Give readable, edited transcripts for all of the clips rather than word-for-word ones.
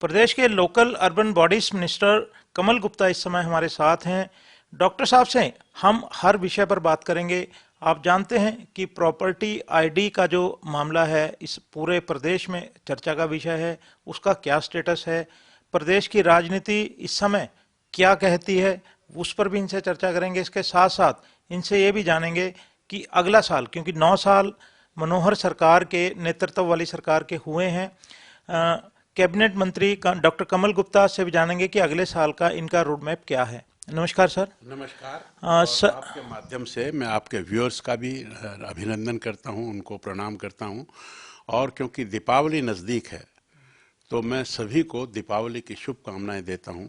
प्रदेश के local urban bodies minister कमल गुप्ता इस समय हमारे साथ हैं। डॉक्टर साहब से हम हर विषय पर बात करेंगे। आप जानते हैं कि प्रॉपर्टी आईडी का जो मामला है इस पूरे प्रदेश में चर्चा का विषय है। उसका क्या स्टेटस है, प्रदेश की राजनीति इस समय क्या कहती है, उस पर भी इनसे चर्चा करेंगे। इसके साथ साथ इनसे ये भी जानेंगे कि अगला साल, क्योंकि 9 साल मनोहर सरकार के नेतृत्व वाली सरकार के हुए हैं, कैबिनेट मंत्री डॉक्टर कमल गुप्ता से भी जानेंगे कि अगले साल का इनका रोड मैप क्या है। नमस्कार सर। नमस्कार। और सर, आपके माध्यम से मैं आपके व्यूअर्स का भी अभिनंदन करता हूं, उनको प्रणाम करता हूं। और क्योंकि दीपावली नज़दीक है तो मैं सभी को दीपावली की शुभकामनाएं देता हूं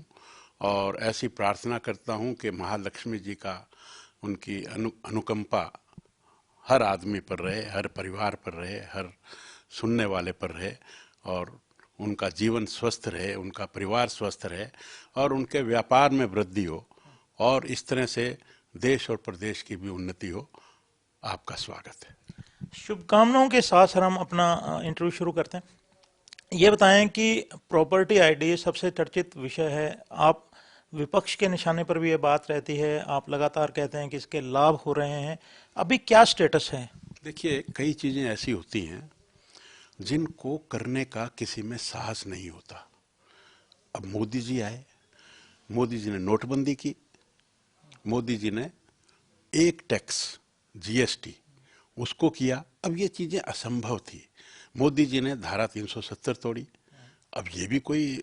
और ऐसी प्रार्थना करता हूं कि महालक्ष्मी जी का उनकी अनुकंपा हर आदमी पर रहे, हर परिवार पर रहे, हर सुनने वाले पर रहे और उनका जीवन स्वस्थ रहे, उनका परिवार स्वस्थ रहे और उनके व्यापार में वृद्धि हो और इस तरह से देश और प्रदेश की भी उन्नति हो। आपका स्वागत है। शुभकामनाओं के साथ सर हम अपना इंटरव्यू शुरू करते हैं। ये बताएं कि प्रॉपर्टी आईडी सबसे चर्चित विषय है। आप विपक्ष के निशाने पर भी ये बात रहती है, आप लगातार कहते हैं कि इसके लाभ हो रहे हैं। अभी क्या स्टेटस है? देखिए, कई चीज़ें ऐसी होती हैं जिनको करने का किसी में साहस नहीं होता। अब मोदी जी आए, मोदी जी ने नोटबंदी की, मोदी जी ने एक टैक्स जीएसटी उसको किया। अब ये चीज़ें असंभव थी। मोदी जी ने धारा 370 तोड़ी। अब ये भी कोई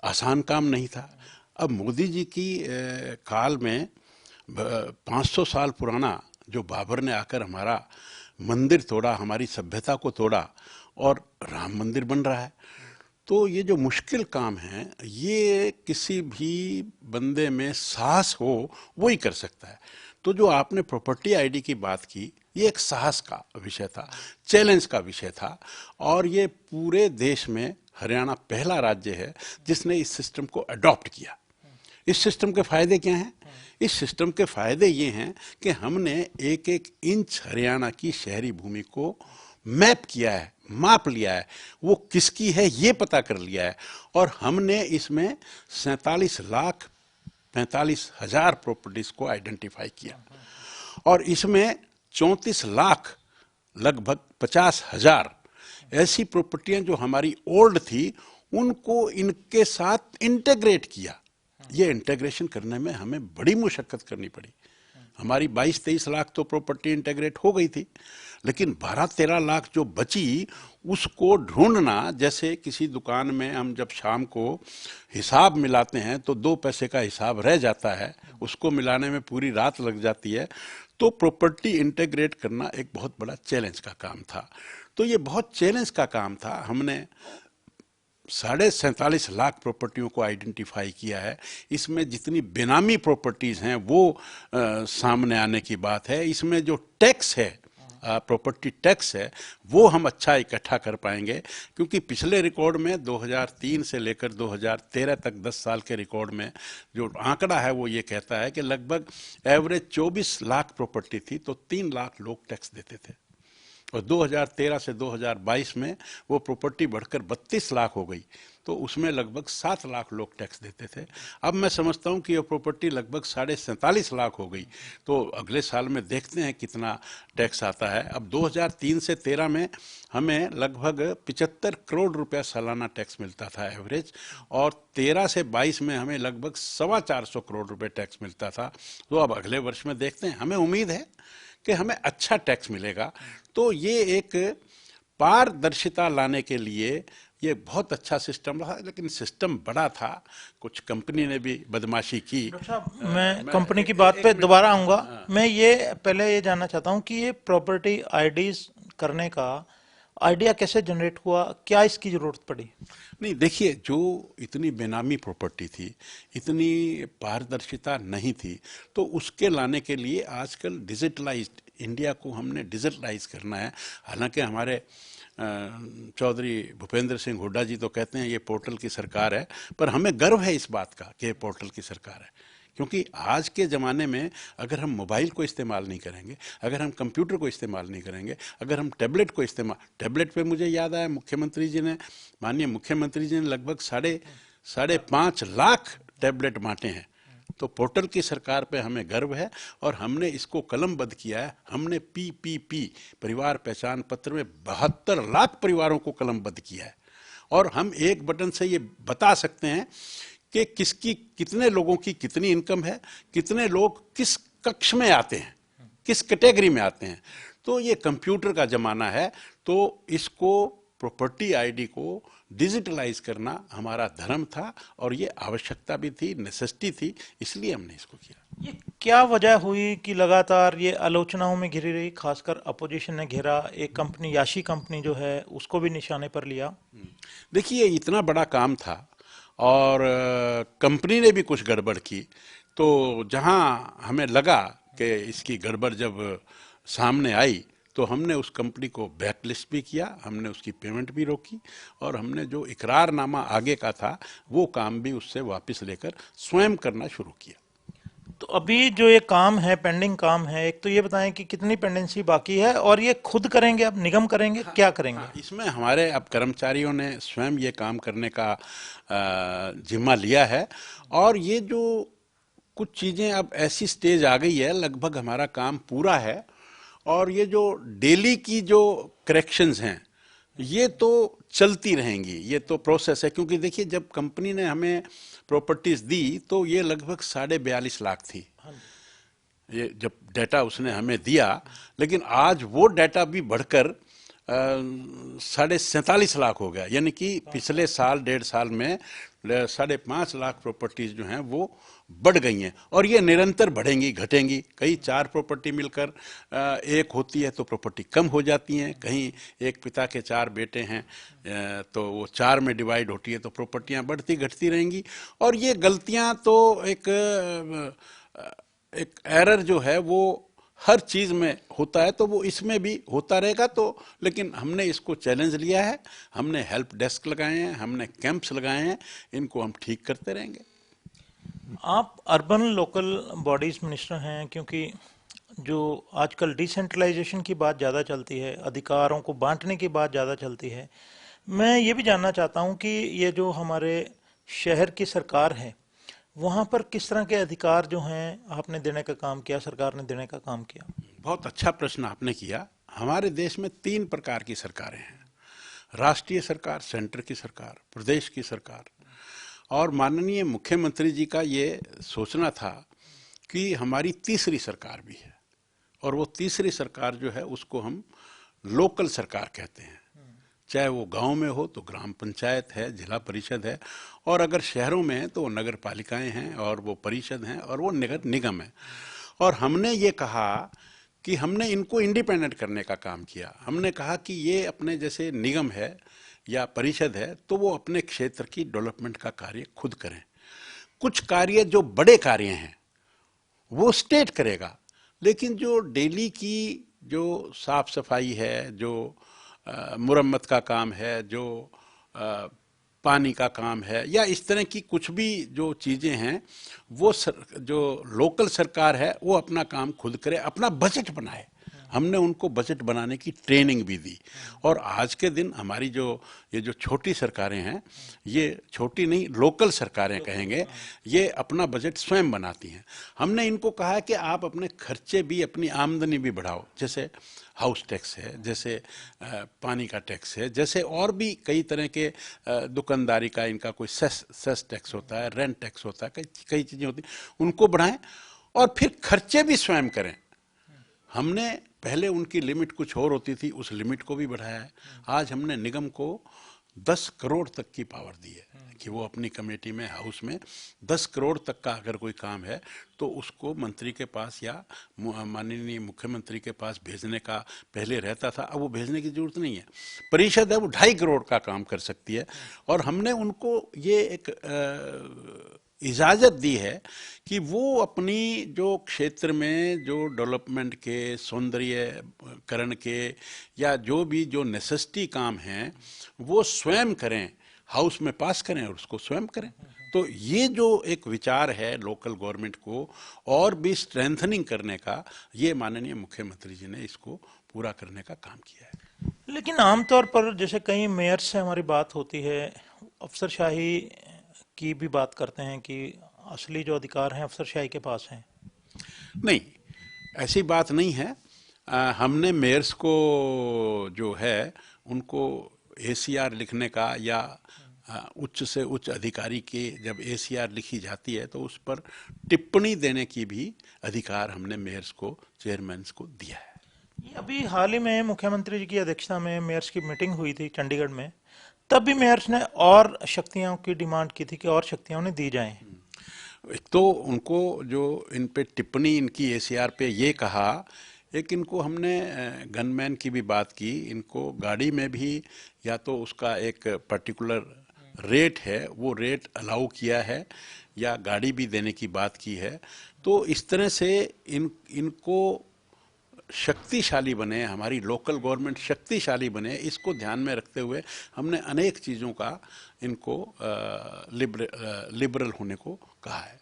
आसान काम नहीं था। अब मोदी जी की काल में 500 साल पुराना जो बाबर ने आकर हमारा मंदिर तोड़ा, हमारी सभ्यता को तोड़ा और राम मंदिर बन रहा है। तो ये जो मुश्किल काम है, ये किसी भी बंदे में साहस हो वो ही कर सकता है। तो जो आपने प्रॉपर्टी आईडी की बात की, ये एक साहस का विषय था, चैलेंज का विषय था और ये पूरे देश में हरियाणा पहला राज्य है जिसने इस सिस्टम को अडॉप्ट किया। इस सिस्टम के फायदे क्या हैं? इस सिस्टम के फायदे ये हैं कि हमने एक एक इंच हरियाणा की शहरी भूमि को मैप किया है, माप लिया है, वो किसकी है ये पता कर लिया है और हमने इसमें 47,45,000 प्रॉपर्टीज को आइडेंटिफाई किया और इसमें 34 लाख लगभग 50,000 ऐसी प्रॉपर्टियां जो हमारी ओल्ड थी उनको इनके साथ इंटीग्रेट किया। ये इंटीग्रेशन करने में हमें बड़ी मुशक्कत करनी पड़ी। हमारी 22-23 लाख तो प्रॉपर्टी इंटीग्रेट हो गई थी, लेकिन 12-13 लाख जो बची उसको ढूंढना, जैसे किसी दुकान में हम जब शाम को हिसाब मिलाते हैं तो 2 पैसे का हिसाब रह जाता है, उसको मिलाने में पूरी रात लग जाती है। तो प्रॉपर्टी इंटीग्रेट करना एक बहुत बड़ा चैलेंज का काम था। तो ये बहुत चैलेंज का काम था। हमने 47.5 लाख प्रॉपर्टियों को आइडेंटिफाई किया है। इसमें जितनी बेनामी प्रॉपर्टीज़ हैं वो सामने आने की बात है। इसमें जो टैक्स है, प्रॉपर्टी टैक्स है, वो हम अच्छा इकट्ठा कर पाएंगे, क्योंकि पिछले रिकॉर्ड में 2003 से लेकर 2013 तक 10 साल के रिकॉर्ड में जो आंकड़ा है वो ये कहता है कि लगभग एवरेज 24 लाख प्रॉपर्टी थी तो 3 लाख लोग टैक्स देते थे और 2013 से 2022 में वो प्रॉपर्टी बढ़कर 32 लाख हो गई तो उसमें लगभग 7 लाख लोग टैक्स देते थे। अब मैं समझता हूँ कि ये प्रॉपर्टी लगभग 47.5 लाख हो गई। तो अगले साल में देखते हैं कितना टैक्स आता है। अब 2003 से 13 में हमें लगभग 75 करोड़ रुपया सालाना टैक्स मिलता था एवरेज और 13 से 22 में हमें लगभग 425 करोड़ रुपये टैक्स मिलता था। तो अब अगले वर्ष में देखते हैं, हमें उम्मीद है कि हमें अच्छा टैक्स मिलेगा। तो ये एक पारदर्शिता लाने के लिए ये बहुत अच्छा सिस्टम रहा, लेकिन सिस्टम बड़ा था, कुछ कंपनी ने भी बदमाशी की। डॉक्टर साहब, मैं कंपनी की बात पे दोबारा आऊंगा। मैं ये पहले ये जानना चाहता हूँ कि ये प्रॉपर्टी आईडीज करने का आइडिया कैसे जनरेट हुआ, क्या इसकी जरूरत पड़ी? नहीं, देखिए, जो इतनी बेनामी प्रॉपर्टी थी, इतनी पारदर्शिता नहीं थी, तो उसके लाने के लिए आजकल डिजिटलाइज्ड इंडिया को हमने डिजिटलाइज करना है। हालांकि हमारे चौधरी भूपेंद्र सिंह हुड्डा जी तो कहते हैं ये पोर्टल की सरकार है, पर हमें गर्व है इस बात का कि ये पोर्टल की सरकार है, क्योंकि आज के ज़माने में अगर हम मोबाइल को इस्तेमाल नहीं करेंगे, अगर हम कंप्यूटर को इस्तेमाल नहीं करेंगे, अगर हम टैबलेट को टैबलेट पे मुझे याद आया माननीय मुख्यमंत्री जी ने लगभग साढ़े 5 लाख टैबलेट बांटे हैं। तो पोर्टल की सरकार पे हमें गर्व है और हमने इसको कलमबद्ध किया है। हमने PPP परिवार पहचान पत्र में 72 लाख परिवारों को कलमबद्ध किया है और हम एक बटन से ये बता सकते हैं कि कितने लोगों की कितनी इनकम है, कितने लोग किस कक्ष में आते हैं, किस कैटेगरी में आते हैं। तो ये कंप्यूटर का ज़माना है, तो इसको प्रॉपर्टी आईडी को डिजिटलाइज करना हमारा धर्म था और ये आवश्यकता भी थी, नेसेसिटी थी, इसलिए हमने इसको किया। ये क्या वजह हुई कि लगातार ये आलोचनाओं में घिरी रही, खासकर अपोजिशन ने घेरा, एक कंपनी याशी कंपनी जो है उसको भी निशाने पर लिया? देखिए इतना बड़ा काम था और कंपनी ने भी कुछ गड़बड़ की, तो जहां हमें लगा कि इसकी गड़बड़ जब सामने आई तो हमने उस कंपनी को ब्लैकलिस्ट भी किया, हमने उसकी पेमेंट भी रोकी और हमने जो इकरारनामा आगे का था वो काम भी उससे वापस लेकर स्वयं करना शुरू किया। तो अभी जो ये काम है, पेंडिंग काम है, एक तो ये बताएं कि कितनी पेंडेंसी बाकी है और ये खुद करेंगे, अब निगम करेंगे, क्या करेंगे? इसमें हमारे अब कर्मचारियों ने स्वयं ये काम करने का जिम्मा लिया है और ये जो कुछ चीज़ें अब ऐसी स्टेज आ गई है, लगभग हमारा काम पूरा है और ये जो डेली की जो करेक्शंस हैं ये तो चलती रहेंगी, ये तो प्रोसेस है। क्योंकि देखिए जब कंपनी ने हमें प्रॉपर्टीज दी तो ये लगभग 42.5 लाख थी, ये जब डाटा उसने हमें दिया, लेकिन आज वो डाटा भी बढ़कर 47.5 लाख हो गया। यानी कि पिछले साल 1.5 साल में 5.5 लाख प्रॉपर्टीज जो हैं वो बढ़ गई हैं और ये निरंतर बढ़ेंगी, घटेंगी। कहीं 4 प्रॉपर्टी मिलकर एक होती है तो प्रॉपर्टी कम हो जाती हैं, कहीं एक पिता के 4 बेटे हैं तो वो 4 में डिवाइड होती है तो प्रॉपर्टियां बढ़ती घटती रहेंगी। और ये गलतियां तो एक एरर जो है वो हर चीज़ में होता है, तो वो इसमें भी होता रहेगा। तो लेकिन हमने इसको चैलेंज लिया है, हमने हेल्प डेस्क लगाए हैं, हमने कैंप्स लगाए हैं, इनको हम ठीक करते रहेंगे। आप अर्बन लोकल बॉडीज मिनिस्टर हैं, क्योंकि जो आजकल डिसेंट्रलाइजेशन की बात ज़्यादा चलती है, अधिकारों को बांटने की बात ज़्यादा चलती है, मैं ये भी जानना चाहता हूँ कि ये जो हमारे शहर की सरकार है वहाँ पर किस तरह के अधिकार जो हैं आपने देने का काम किया, सरकार ने देने का काम किया? बहुत अच्छा प्रश्न आपने किया। हमारे देश में 3 प्रकार की सरकारें हैं, राष्ट्रीय सरकार, सेंटर की सरकार, प्रदेश की सरकार। और माननीय मुख्यमंत्री जी का ये सोचना था कि हमारी तीसरी सरकार भी है और वो तीसरी सरकार जो है उसको हम लोकल सरकार कहते हैं। चाहे वो गांव में हो तो ग्राम पंचायत है, जिला परिषद है, और अगर शहरों में है तो वो नगर पालिकाएं हैं और वो परिषद हैं और वो नगर निगम है। और हमने ये कहा कि हमने इनको इंडिपेंडेंट करने का काम किया। हमने कहा कि ये अपने जैसे निगम है या परिषद है तो वो अपने क्षेत्र की डेवलपमेंट का कार्य खुद करें। कुछ कार्य जो बड़े कार्य हैं वो स्टेट करेगा, लेकिन जो डेली की जो साफ सफाई है, जो मुरम्मत का काम है, जो पानी का काम है, या इस तरह की कुछ भी जो चीज़ें हैं वो जो लोकल सरकार है वो अपना काम खुद करे, अपना बजट बनाए। हमने उनको बजट बनाने की ट्रेनिंग भी दी। और आज के दिन हमारी ये जो छोटी सरकारें हैं, ये छोटी नहीं लोकल सरकारें कहेंगे, ये अपना बजट स्वयं बनाती हैं। हमने इनको कहा है कि आप अपने खर्चे भी, अपनी आमदनी भी बढ़ाओ। जैसे हाउस टैक्स है, जैसे पानी का टैक्स है, जैसे और भी कई तरह के दुकानदारी का इनका कोई सेस टैक्स होता है, रेंट टैक्स होता है, कई चीज़ें होती हैं, उनको बढ़ाएं और फिर खर्चे भी स्वयं करें। हमने पहले उनकी लिमिट कुछ और होती थी, उस लिमिट को भी बढ़ाया है। आज हमने निगम को 10 करोड़ तक की पावर दी है कि वो अपनी कमेटी में, हाउस में 10 करोड़ तक का अगर कोई काम है तो उसको मंत्री के पास या माननीय मुख्यमंत्री के पास भेजने का पहले रहता था, अब वो भेजने की जरूरत नहीं है। परिषद है वो 2.5 करोड़ का काम कर सकती है। और हमने उनको ये एक इजाज़त दी है कि वो अपनी जो क्षेत्र में जो डेवलपमेंट के, सौंदर्यकरण के, या जो भी जो नेसेसिटी काम हैं वो स्वयं करें, हाउस में पास करें और उसको स्वयं करें। तो ये जो एक विचार है लोकल गवर्नमेंट को और भी स्ट्रेंथनिंग करने का, ये माननीय मुख्यमंत्री जी ने इसको पूरा करने का काम किया है। लेकिन आमतौर पर जैसे कई मेयर से हमारी बात होती है, अफसरशाही की भी बात करते हैं कि असली जो अधिकार हैं अफसरशाही के पास हैं। नहीं, ऐसी बात नहीं है। हमने मेयर्स को जो है उनको एसीआर लिखने का या उच्च से उच्च अधिकारी के जब एसीआर लिखी जाती है तो उस पर टिप्पणी देने की भी अधिकार हमने मेयर्स को, चेयरमैन को दिया है। ये अभी हाल ही में मुख्यमंत्री जी की अध्यक्षता में मेयर्स की मीटिंग हुई थी चंडीगढ़ में, तब भी मेयर्स ने और शक्तियों की डिमांड की थी कि और शक्तियां उन्हें दी जाएं। एक तो उनको जो इन पे टिप्पणी इनकी एसीआर पे ये कहा, एक इनको हमने गनमैन की भी बात की, इनको गाड़ी में भी या तो उसका एक पर्टिकुलर रेट है वो रेट अलाउ किया है या गाड़ी भी देने की बात की है। तो इस तरह से इनको शक्तिशाली बने, हमारी लोकल गवर्नमेंट शक्तिशाली बने, इसको ध्यान में रखते हुए हमने अनेक चीज़ों का इनको लिबरल होने को कहा है।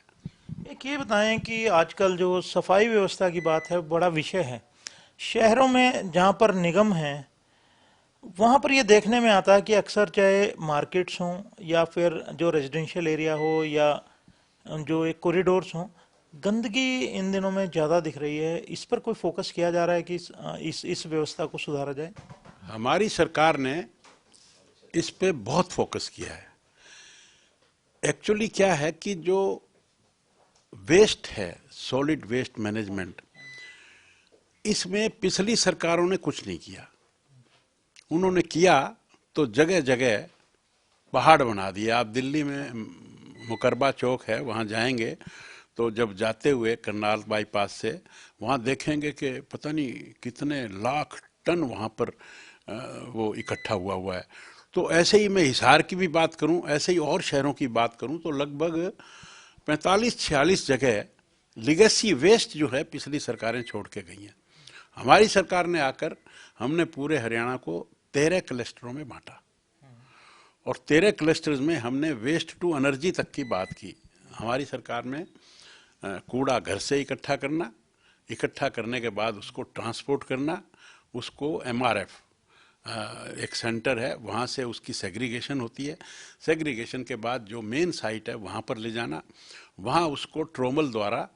एक ये बताएं कि आजकल जो सफाई व्यवस्था की बात है बड़ा विषय है। शहरों में जहां पर निगम हैं वहां पर ये देखने में आता है कि अक्सर चाहे मार्केट्स हों या फिर जो रेजिडेंशियल एरिया हो या जो एक कॉरिडोर्स हों, गंदगी इन दिनों में ज़्यादा दिख रही है। इस पर कोई फोकस किया जा रहा है कि इस व्यवस्था को सुधारा जाए? हमारी सरकार ने इस पे बहुत फोकस किया है। एक्चुअली क्या है कि जो वेस्ट है, सॉलिड वेस्ट मैनेजमेंट, इसमें पिछली सरकारों ने कुछ नहीं किया। उन्होंने किया तो जगह जगह पहाड़ बना दिए। आप दिल्ली में मुकरबा चौक है, वहाँ जाएंगे तो जब जाते हुए करनाल बाईपास से वहाँ देखेंगे कि पता नहीं कितने लाख टन वहाँ पर वो इकट्ठा हुआ है। तो ऐसे ही मैं हिसार की भी बात करूं, ऐसे ही और शहरों की बात करूं तो लगभग 45-46 जगह लिगेसी वेस्ट जो है पिछली सरकारें छोड़ के गई हैं। हमारी सरकार ने आकर हमने पूरे हरियाणा को 13 क्लस्टरों में बांटा और 13 क्लस्टर्स में हमने वेस्ट टू एनर्जी तक की बात की। हमारी सरकार में कूड़ा घर से इकट्ठा करना, इकट्ठा करने के बाद उसको ट्रांसपोर्ट करना, उसको एमआरएफ एक सेंटर है वहाँ से उसकी सेग्रीगेशन होती है, सेग्रीगेशन के बाद जो मेन साइट है वहाँ पर ले जाना, वहाँ उसको ट्रोमल द्वारा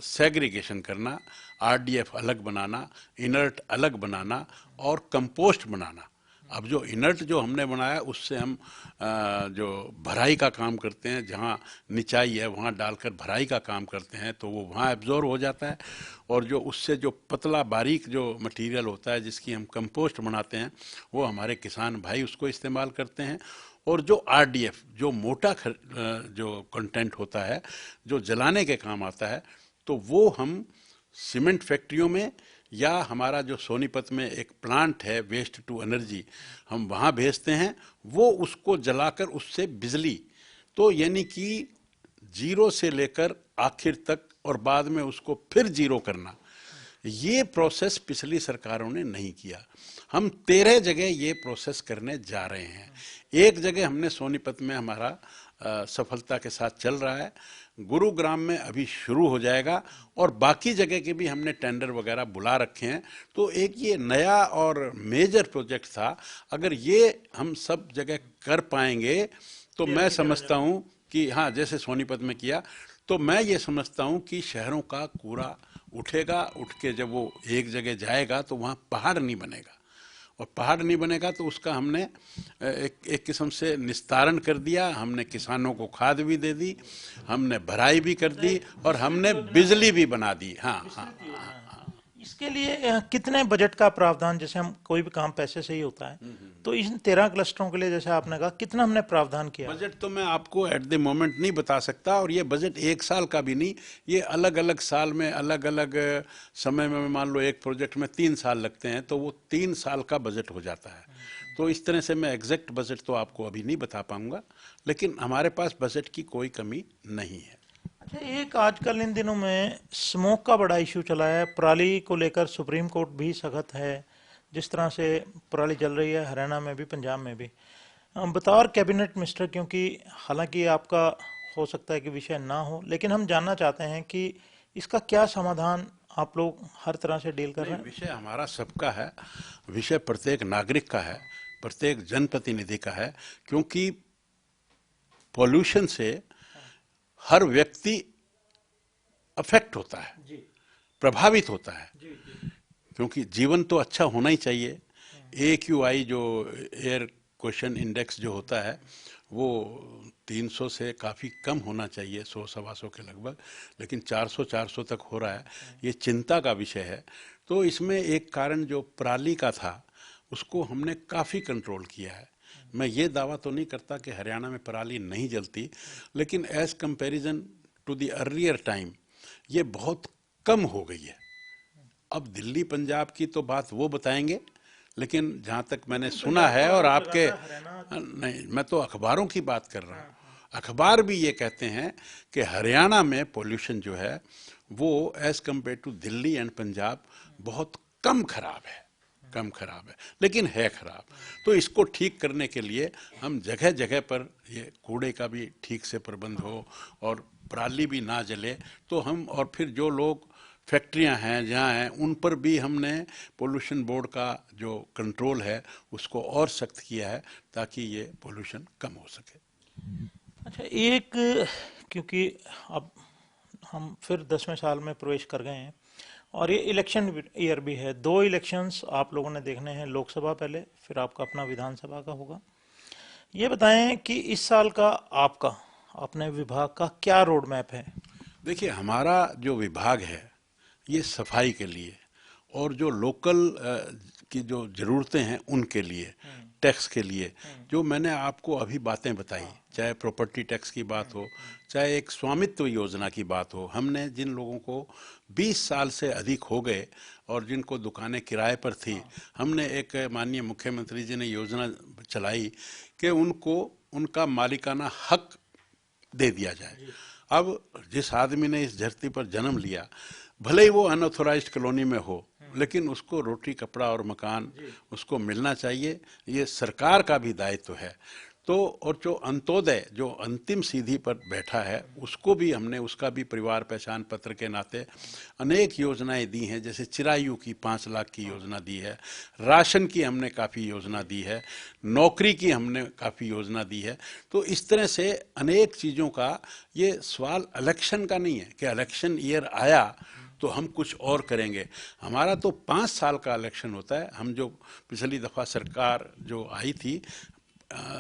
सेग्रीगेशन करना, आरडीएफ अलग बनाना, इनर्ट अलग बनाना और कंपोस्ट बनाना। अब जो इनर्ट जो हमने बनाया उससे हम जो भराई का काम करते हैं, जहाँ निचाई है वहाँ डालकर भराई का काम करते हैं तो वो वहाँ एब्जॉर्ब हो जाता है और जो उससे जो पतला बारीक जो मटेरियल होता है जिसकी हम कंपोस्ट बनाते हैं वो हमारे किसान भाई उसको इस्तेमाल करते हैं। और जो आरडीएफ जो मोटा जो कंटेंट होता है जो जलाने के काम आता है तो वो हम सीमेंट फैक्ट्रियों में या हमारा जो सोनीपत में एक प्लांट है वेस्ट टू एनर्जी, हम वहाँ भेजते हैं, वो उसको जलाकर उससे बिजली, तो यानी कि जीरो से लेकर आखिर तक और बाद में उसको फिर जीरो करना, ये प्रोसेस पिछली सरकारों ने नहीं किया। हम 13 जगह ये प्रोसेस करने जा रहे हैं। एक जगह हमने सोनीपत में हमारा सफलता के साथ चल रहा है, गुरुग्राम में अभी शुरू हो जाएगा और बाकी जगह के भी हमने टेंडर वगैरह बुला रखे हैं। तो एक ये नया और मेजर प्रोजेक्ट था, अगर ये हम सब जगह कर पाएंगे तो मैं समझता हूँ कि हाँ, जैसे सोनीपत में किया तो मैं ये समझता हूँ कि शहरों का कूड़ा उठेगा, उठ के जब वो एक जगह जाएगा तो वहाँ पहाड़ नहीं बनेगा और पहाड़ नहीं बनेगा तो उसका हमने एक किस्म से निस्तारण कर दिया। हमने किसानों को खाद भी दे दी, हमने भराई भी कर दी और हमने बिजली भी बना दी। हाँ हाँ, इसके लिए कितने बजट का प्रावधान, जैसे हम कोई भी काम पैसे से ही होता है, तो इन 13 क्लस्टरों के लिए जैसे आपने कहा कितना हमने प्रावधान किया? बजट तो मैं आपको एट द मोमेंट नहीं बता सकता और ये बजट एक साल का भी नहीं, ये अलग अलग साल में अलग अलग समय में, मान लो एक प्रोजेक्ट में 3 साल लगते हैं तो वो 3 साल का बजट हो जाता है। तो इस तरह से मैं एग्जैक्ट बजट तो आपको अभी नहीं बता पाऊंगा, लेकिन हमारे पास बजट की कोई कमी नहीं है। अच्छा, एक आजकल इन दिनों में स्मोक का बड़ा इशू चला है, पराली को लेकर सुप्रीम कोर्ट भी सख्त है। जिस तरह से पराली जल रही है हरियाणा में भी, पंजाब में भी, बतौर कैबिनेट मिनिस्टर, क्योंकि हालांकि आपका हो सकता है कि विषय ना हो, लेकिन हम जानना चाहते हैं कि इसका क्या समाधान आप लोग हर तरह से डील कर नहीं, रहे हैं। विषय हमारा सबका है, विषय प्रत्येक नागरिक का है, प्रत्येक जनप्रतिनिधि का है, क्योंकि पॉल्यूशन से हर व्यक्ति अफेक्ट होता है, जी प्रभावित होता है, जी जी। क्योंकि जीवन तो अच्छा होना ही चाहिए। AQI जो एयर क्वेश्चन इंडेक्स जो होता है वो 300 से काफ़ी कम होना चाहिए, 100 सवा 100 के लगभग, लेकिन 400 तक हो रहा है। ये चिंता का विषय है। तो इसमें एक कारण जो पराली का था उसको हमने काफ़ी कंट्रोल किया है। मैं ये दावा तो नहीं करता कि हरियाणा में पराली नहीं जलती, लेकिन as comparison to the earlier time ये बहुत कम हो गई है। अब दिल्ली पंजाब की तो बात वो बताएंगे, लेकिन जहाँ तक मैंने सुना पंजाब है तो और आरोप आपके, लगाता है हरियाणा। नहीं, मैं तो अखबारों की बात कर रहा हूँ। हाँ हाँ। अखबार भी ये कहते हैं कि हरियाणा में पोल्यूशन जो है वो as compare to Delhi and Punjab बहुत कम खराब है, कम खराब है, लेकिन है खराब। तो इसको ठीक करने के लिए हम जगह जगह पर ये कूड़े का भी ठीक से प्रबंध हो और पराली भी ना जले, तो हम, और फिर जो लोग फैक्ट्रियां हैं जहाँ हैं उन पर भी हमने पोल्यूशन बोर्ड का जो कंट्रोल है उसको और सख्त किया है ताकि ये पोल्यूशन कम हो सके। अच्छा, एक, क्योंकि अब हम फिर 10वें साल में प्रवेश कर गए हैं और ये इलेक्शन ईयर भी है, दो इलेक्शंस आप लोगों ने देखने हैं, लोकसभा पहले, फिर आपका अपना विधानसभा का होगा। ये बताएं कि इस साल का आपका अपने विभाग का क्या रोड मैप है। देखिए, हमारा जो विभाग है ये सफाई के लिए और जो लोकल की जो ज़रूरतें हैं उनके लिए, टैक्स के लिए, जो मैंने आपको अभी बातें बताई, चाहे प्रॉपर्टी टैक्स की बात हो, चाहे एक स्वामित्व योजना की बात हो, हमने जिन लोगों को 20 साल से अधिक हो गए और जिनको दुकानें किराए पर थी, हमने एक, माननीय मुख्यमंत्री जी ने योजना चलाई कि उनको उनका मालिकाना हक दे दिया जाए। अब जिस आदमी ने इस धरती पर जन्म लिया, भले ही वो अनऑथोराइज्ड कॉलोनी में हो, लेकिन उसको रोटी कपड़ा और मकान उसको मिलना चाहिए, ये सरकार का भी दायित्व है। तो और जो अंत्योदय जो अंतिम सीढ़ी पर बैठा है उसको भी हमने, उसका भी परिवार पहचान पत्र के नाते अनेक योजनाएं दी हैं, जैसे चिरायु की 5 लाख की योजना दी है, राशन की हमने काफ़ी योजना दी है, नौकरी की हमने काफ़ी योजना दी है। तो इस तरह से अनेक चीज़ों का, ये सवाल इलेक्शन का नहीं है कि इलेक्शन ईयर आया तो हम कुछ और करेंगे। हमारा तो 5 साल का इलेक्शन होता है। हम जो पिछली दफ़ा सरकार जो आई थी,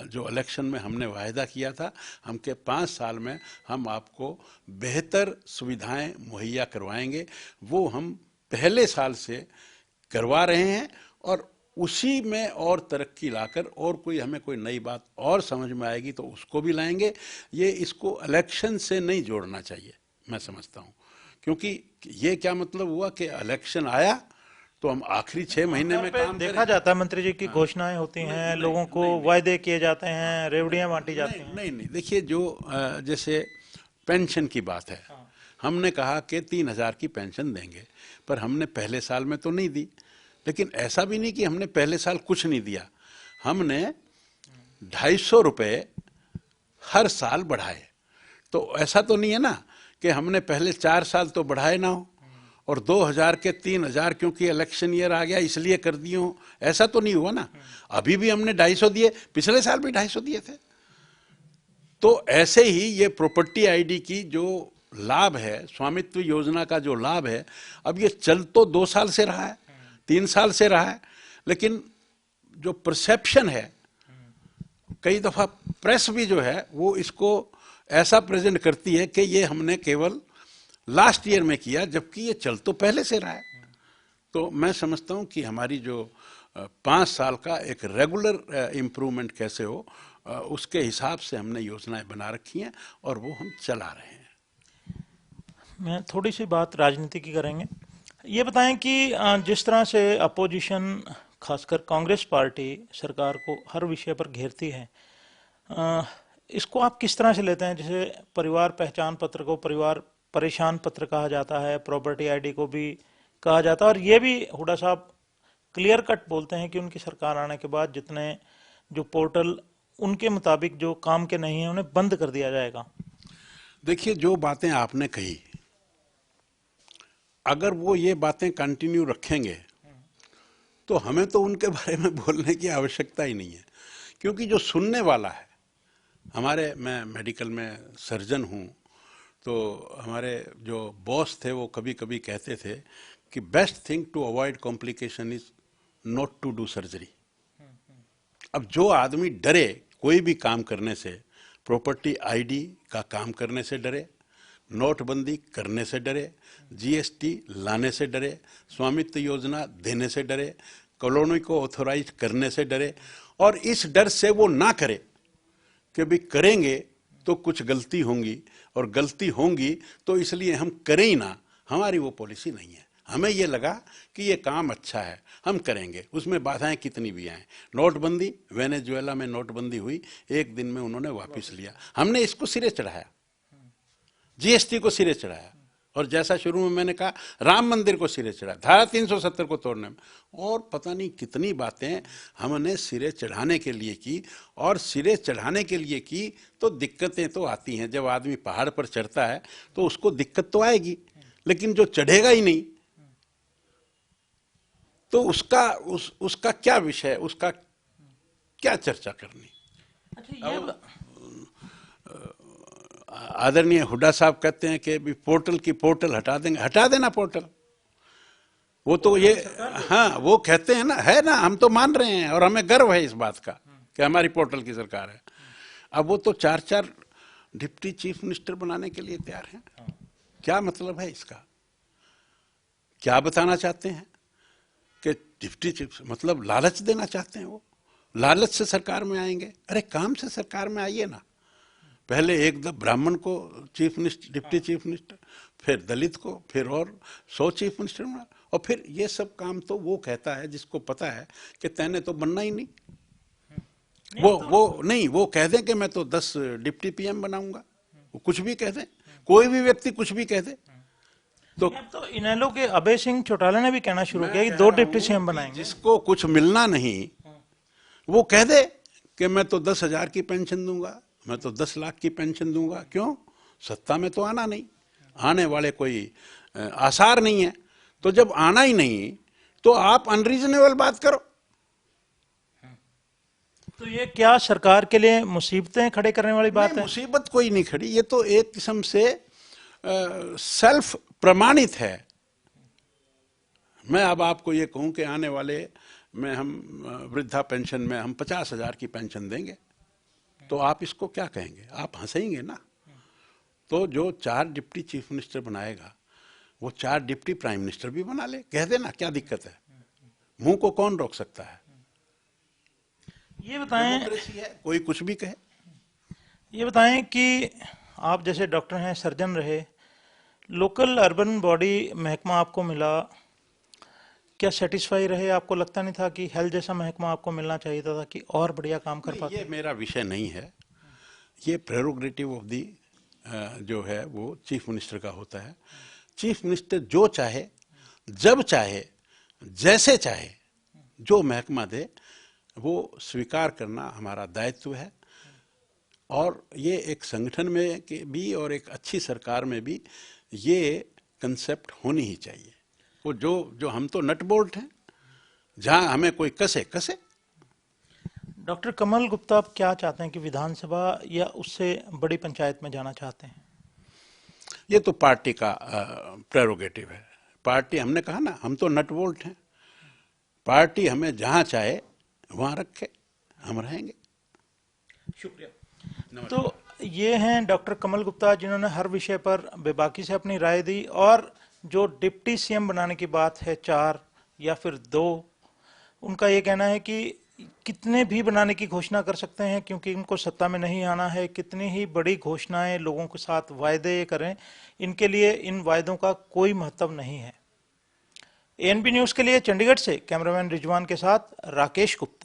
जो इलेक्शन में हमने वायदा किया था, हम के 5 साल में हम आपको बेहतर सुविधाएं मुहैया करवाएंगे, वो हम पहले साल से करवा रहे हैं और उसी में और तरक्की लाकर और कोई हमें कोई नई बात और समझ में आएगी तो उसको भी लाएंगे। ये, इसको इलेक्शन से नहीं जोड़ना चाहिए, मैं समझता हूँ, क्योंकि ये क्या मतलब हुआ कि इलेक्शन आया तो हम आखिरी 6 महीने आमतौर में पे काम देखा करें। जाता है मंत्री जी की घोषणाएं होती नहीं हैं, नहीं लोगों को नहीं नहीं, वायदे किए जाते हैं, नहीं रेवड़ियां बांटी नहीं जाती हैं। नहीं नहीं, देखिए, जो जैसे पेंशन की बात है, हमने कहा कि 3,000 की पेंशन देंगे, पर हमने पहले साल में तो नहीं दी। लेकिन ऐसा भी नहीं कि हमने पहले साल कुछ नहीं दिया, हमने 250 रुपये हर साल बढ़ाए। तो ऐसा तो नहीं है ना कि हमने पहले 4 साल तो बढ़ाए ना हो और 2,000 के 3,000 क्योंकि इलेक्शन ईयर आ गया इसलिए कर दिए हो, ऐसा तो नहीं हुआ ना। अभी भी हमने 250 दिए, पिछले साल भी 250 दिए थे। तो ऐसे ही ये प्रॉपर्टी आईडी की जो लाभ है, स्वामित्व योजना का जो लाभ है, अब ये चल तो 2 साल से रहा है, 3 साल से रहा है, लेकिन जो परसेप्शन है, कई दफा प्रेस भी जो है वो इसको ऐसा प्रेजेंट करती है कि ये हमने केवल लास्ट ईयर में किया, जबकि ये चल तो पहले से रहा है। तो मैं समझता हूँ कि हमारी जो 5 साल का एक रेगुलर इम्प्रूवमेंट कैसे हो, उसके हिसाब से हमने योजनाएं बना रखी हैं और वो हम चला रहे हैं। मैं थोड़ी सी बात राजनीति की करेंगे। ये बताएं कि जिस तरह से अपोजिशन, खासकर कांग्रेस पार्टी, सरकार को हर विषय पर घेरती है, अ, इसको आप किस तरह से लेते हैं? जैसे परिवार पहचान पत्र को परिवार परेशान पत्र कहा जाता है, प्रॉपर्टी आईडी को भी कहा जाता है, और ये भी हुड्डा साहब क्लियर कट बोलते हैं कि उनकी सरकार आने के बाद जितने जो पोर्टल उनके मुताबिक जो काम के नहीं है उन्हें बंद कर दिया जाएगा? देखिए, जो बातें आपने कही, अगर वो ये बातें कंटिन्यू रखेंगे तो हमें तो उनके बारे में बोलने की आवश्यकता ही नहीं है, क्योंकि जो सुनने वाला है, मैं मेडिकल में सर्जन हूँ, तो हमारे जो बॉस थे वो कभी कभी कहते थे कि best thing to avoid complication is not to do surgery. अब जो आदमी डरे कोई भी काम करने से, प्रॉपर्टी आईडी का काम करने से डरे, नोटबंदी करने से डरे, जीएसटी लाने से डरे, स्वामित्व योजना देने से डरे, कॉलोनी को ऑथोराइज करने से डरे, और इस डर से वो ना करे कि भी करेंगे तो कुछ गलती होंगी, और गलती होंगी तो इसलिए हम करें ही ना, हमारी वो पॉलिसी नहीं है। हमें ये लगा कि ये काम अच्छा है, हम करेंगे, उसमें बाधाएं कितनी भी आएं। नोटबंदी, वेनेजुएला में नोटबंदी हुई, एक दिन में उन्होंने वापस लिया, हमने इसको सिरे चढ़ाया, जीएसटी को सिरे चढ़ाया, और जैसा शुरू में मैंने कहा, राम मंदिर को सिरे चढ़ाया, धारा 370 को तोड़ने में, और पता नहीं कितनी बातें हमने सिरे चढ़ाने के लिए की। और सिरे चढ़ाने के लिए की तो दिक्कतें तो आती हैं, जब आदमी पहाड़ पर चढ़ता है तो उसको दिक्कत तो आएगी, लेकिन जो चढ़ेगा ही नहीं तो उसका क्या विषय, उसका क्या चर्चा करनी। अच्छा, ये आदरणीय हुड्डा साहब कहते हैं कि भी पोर्टल की पोर्टल हटा देंगे, हटा देना पोर्टल, वो तो ये, हाँ वो कहते हैं ना, है ना, हम तो मान रहे हैं और हमें गर्व है इस बात का कि हमारी पोर्टल की सरकार है। अब वो तो 4-4 डिप्टी चीफ मिनिस्टर बनाने के लिए तैयार हैं। क्या मतलब है इसका? क्या बताना चाहते हैं कि डिप्टी चीफ, मतलब लालच देना चाहते हैं? वो लालच से सरकार में आएंगे? अरे काम से सरकार में आइए ना। पहले एक ब्राह्मण को chief minister, deputy chief minister, फिर दलित को, फिर और 100 चीफ मिनिस्टर बना, और फिर ये सब काम तो वो कहता है जिसको पता है कि तैने तो बनना ही नहीं। वो नहीं, वो कह दें कि मैं तो 10 डिप्टी पीएम बनाऊंगा, वो कुछ भी कह दें, कोई भी व्यक्ति कुछ भी कह दे। तो इनेलो के अभय सिंह चौटाला ने भी कहना शुरू किया कि 2 डिप्टी सीएम बनाएंगे। जिसको कुछ मिलना नहीं वो कह दे कि मैं तो 10,000 की पेंशन दूंगा, मैं तो 10 लाख की पेंशन दूंगा। क्यों? सत्ता में तो आना नहीं, आने वाले कोई आसार नहीं है। तो जब आना ही नहीं तो आप अनरीजनेबल बात करो। तो ये क्या सरकार के लिए मुसीबतें खड़े करने वाली बात है? मुसीबत कोई नहीं खड़ी, ये तो एक किस्म से सेल्फ प्रमाणित है। मैं अब आपको ये कहूं कि आने वाले में हम वृद्धा पेंशन में हम 50,000 की पेंशन देंगे, तो आप इसको क्या कहेंगे? आप हंसेंगे ना। तो जो 4 डिप्टी चीफ मिनिस्टर बनाएगा वो 4 डिप्टी प्राइम मिनिस्टर भी बना ले, कह देना, क्या दिक्कत है? मुंह को कौन रोक सकता है? ये बताएं, डेमोक्रेसी है, कोई कुछ भी कहे। ये बताएं कि आप जैसे डॉक्टर हैं, सर्जन रहे, लोकल अर्बन बॉडी महकमा आपको मिला, क्या सेटिस्फाई रहे? आपको लगता नहीं था कि हेल्थ जैसा महकमा आपको मिलना चाहिए था कि और बढ़िया काम कर पाते? ये मेरा विषय नहीं है, ये प्रेरोगेटिव ऑफ दी जो है वो चीफ मिनिस्टर का होता है। चीफ मिनिस्टर जो चाहे, जब चाहे, जैसे चाहे, जो महकमा दे वो स्वीकार करना हमारा दायित्व है। और ये एक संगठन में के भी और एक अच्छी सरकार में भी ये कंसेप्ट होनी ही चाहिए। वो जो हम तो नट बोल्ट हैं, जहां हमें कोई कसे कसे। डॉक्टर कमल गुप्ता, आप क्या चाहते हैं कि विधानसभा या उससे बड़ी पंचायत में जाना चाहते हैं? ये तो पार्टी का प्रेरोगेटिव है। पार्टी, हमने कहा ना, हम तो नट बोल्ट हैं, पार्टी हमें जहां चाहे वहां रखे, हम रहेंगे। शुक्रिया। तो ये हैं डॉक्टर कमल गुप्ता, जिन्होंने हर विषय पर बेबाकी से अपनी राय दी। और जो डिप्टी सीएम बनाने की बात है, 4 या फिर 2, उनका ये कहना है कि कितने भी बनाने की घोषणा कर सकते हैं, क्योंकि इनको सत्ता में नहीं आना है। कितनी ही बड़ी घोषणाएं लोगों के साथ वायदे करें, इनके लिए इन वायदों का कोई महत्व नहीं है। एएनबी न्यूज के लिए चंडीगढ़ से कैमरामैन रिजवान के साथ राकेश गुप्ता।